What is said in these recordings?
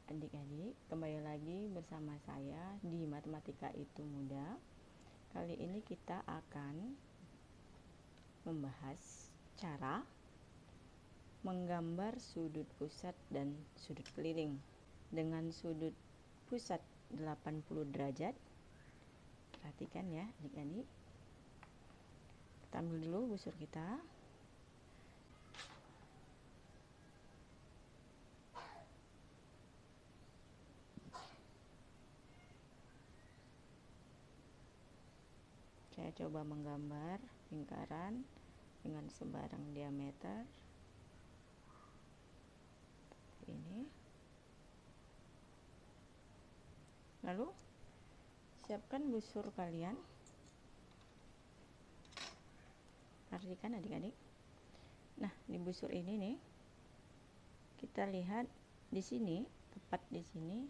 adik-adik, kembali lagi bersama saya di Matematika Itu Mudah. Kali ini kita akan membahas cara menggambar sudut pusat dan sudut keliling. Dengan sudut pusat 80 derajat, perhatikan ya adik-adik. Kita ambil dulu busur kita. Saya coba menggambar lingkaran dengan sebarang diameter ini. Lalu siapkan busur kalian. Perhatikan adik-adik. Nah, di busur ini nih, kita lihat di sini, tepat di sini,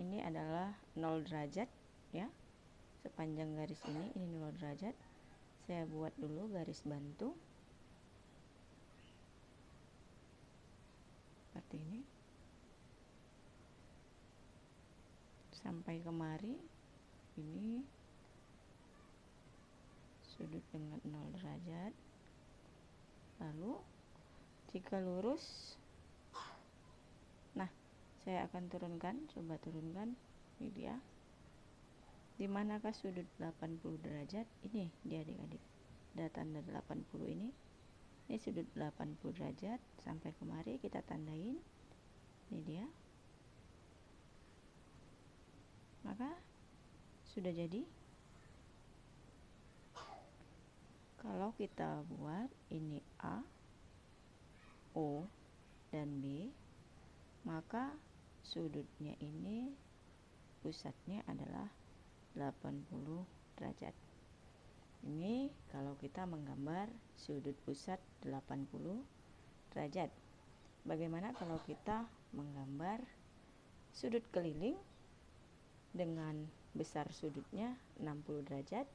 ini adalah 0 derajat ya. Sepanjang garis ini 0 derajat. Saya buat dulu garis bantu seperti ini sampai kemari. Ini sudut dengan 0 derajat. Lalu jika lurus, nah saya akan turunkan, coba turunkan, ini dia. Di manakah sudut 80 derajat? Ini dia adik-adik, ada tanda 80 ini sudut 80 derajat. Sampai kemari kita tandain, ini dia. Maka sudah jadi. Kalau kita buat ini A, O, dan B, maka sudutnya ini pusatnya adalah 80 derajat. Ini kalau kita menggambar sudut pusat 80 derajat. Bagaimana kalau kita menggambar sudut keliling dengan besar sudutnya 60 derajat?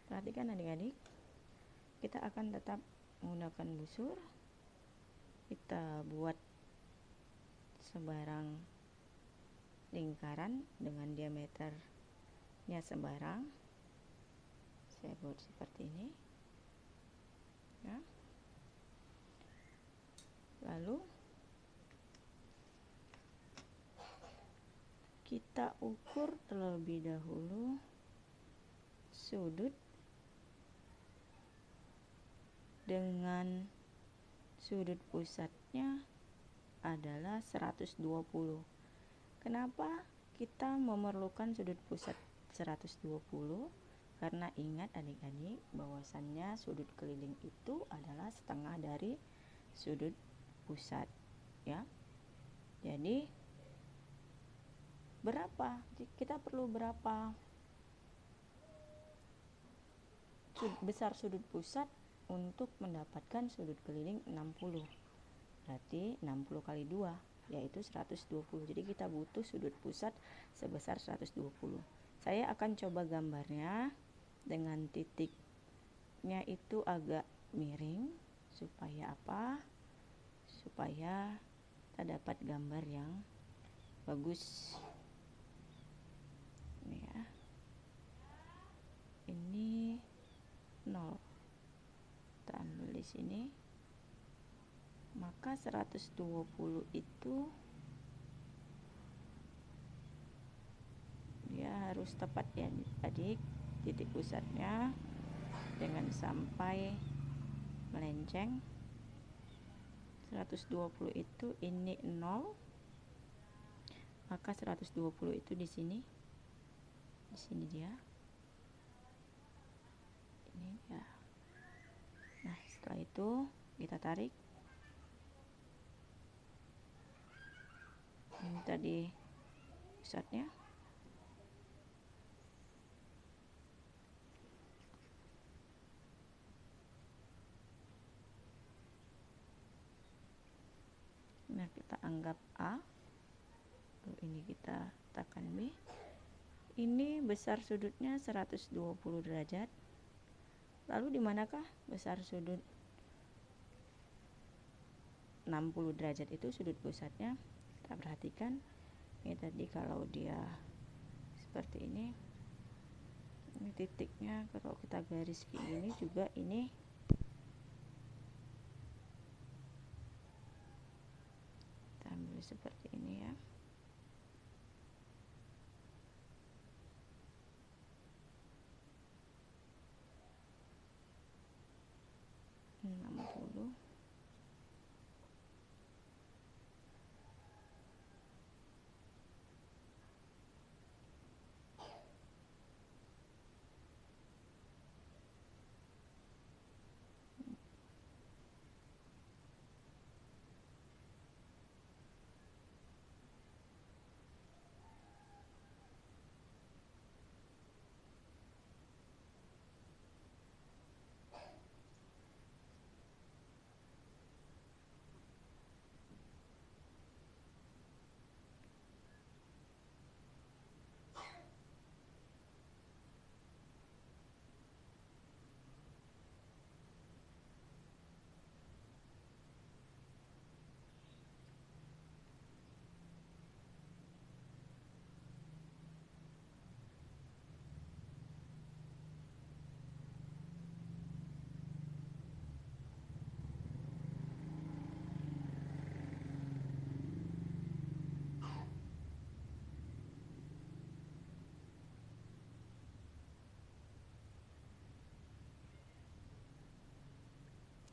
Perhatikan adik-adik, kita akan tetap menggunakan busur. Kita buat sebarang lingkaran dengan diameternya sebarang. Saya buat seperti ini ya. Lalu kita ukur terlebih dahulu sudut dengan sudut pusatnya adalah 120. Kenapa kita memerlukan sudut pusat 120? Karena ingat adik-adik, bahwasannya sudut keliling itu adalah setengah dari sudut pusat ya. Jadi berapa? Kita perlu berapa besar sudut pusat untuk mendapatkan sudut keliling 60? Berarti 60 kali 2 yaitu 120. Jadi kita butuh sudut pusat sebesar 120. Saya akan coba gambarnya dengan titiknya itu agak miring supaya apa? Supaya kita dapat gambar yang bagus. Ini ya. Ini 0. Kita ambil di sini. Maka 120 itu dia harus tepat ya adik, titik pusatnya dengan sampai melenceng. 120 itu ini 0, maka 120 itu di sini dia, ini ya. Nah setelah itu kita tarik. Ini tadi pusatnya. Nah kita anggap A. Lalu ini kita tekan B. Ini besar sudutnya 120 derajat. Lalu di manakah besar sudut 60 derajat itu sudut pusatnya. Kita perhatikan ini tadi, kalau dia seperti ini titiknya, kalau kita garis gini juga ini kita ambil seperti ini ya.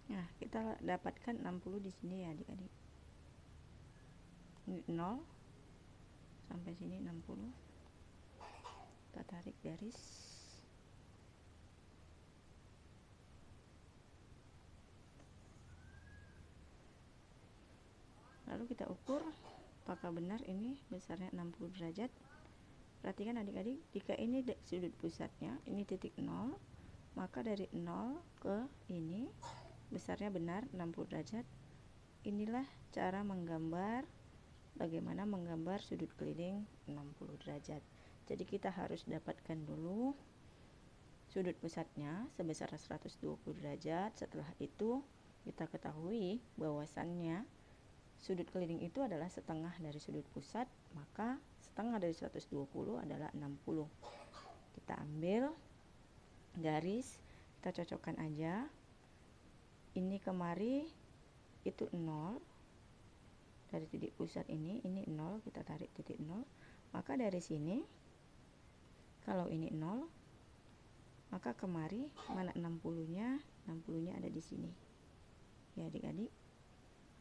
Nah, kita dapatkan 60 di sini ya adik-adik. Ini 0 sampai sini 60. Kita tarik garis. Lalu kita ukur apakah benar ini besarnya 60 derajat. Perhatikan adik-adik, jika ini sudut pusatnya, ini titik 0, maka dari 0 ke ini besarnya benar 60 derajat. Inilah cara menggambar, bagaimana menggambar sudut keliling 60 derajat. Jadi kita harus dapatkan dulu sudut pusatnya sebesar 120 derajat. Setelah itu kita ketahui bahwasannya sudut keliling itu adalah setengah dari sudut pusat, maka setengah dari 120 adalah 60. Kita ambil garis, kita cocokkan aja. Ini kemari itu 0. Dari titik pusat ini 0, kita tarik titik 0. Maka dari sini kalau ini 0, maka kemari mana 60-nya? 60-nya ada di sini. Ya adik-adik.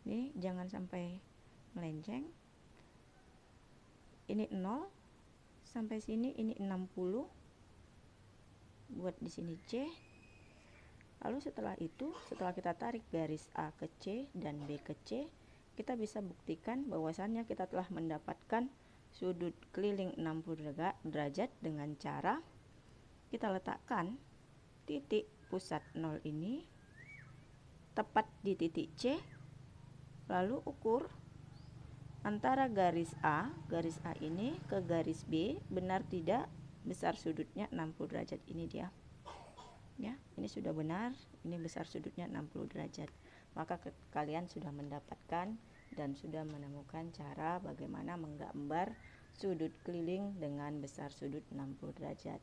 Ini jangan sampai melenceng. Ini 0 sampai sini ini 60. Buat di sini C. Lalu setelah itu, setelah kita tarik garis A ke C dan B ke C, kita bisa buktikan bahwasannya kita telah mendapatkan sudut keliling 60 derajat dengan cara kita letakkan titik pusat 0 ini tepat di titik C, lalu ukur antara garis A ini ke garis B benar tidak besar sudutnya 60 derajat. Ini dia. Ya, ini sudah benar, ini besar sudutnya 60 derajat. Maka kalian sudah mendapatkan dan sudah menemukan cara bagaimana menggambar sudut keliling dengan besar sudut 60 derajat.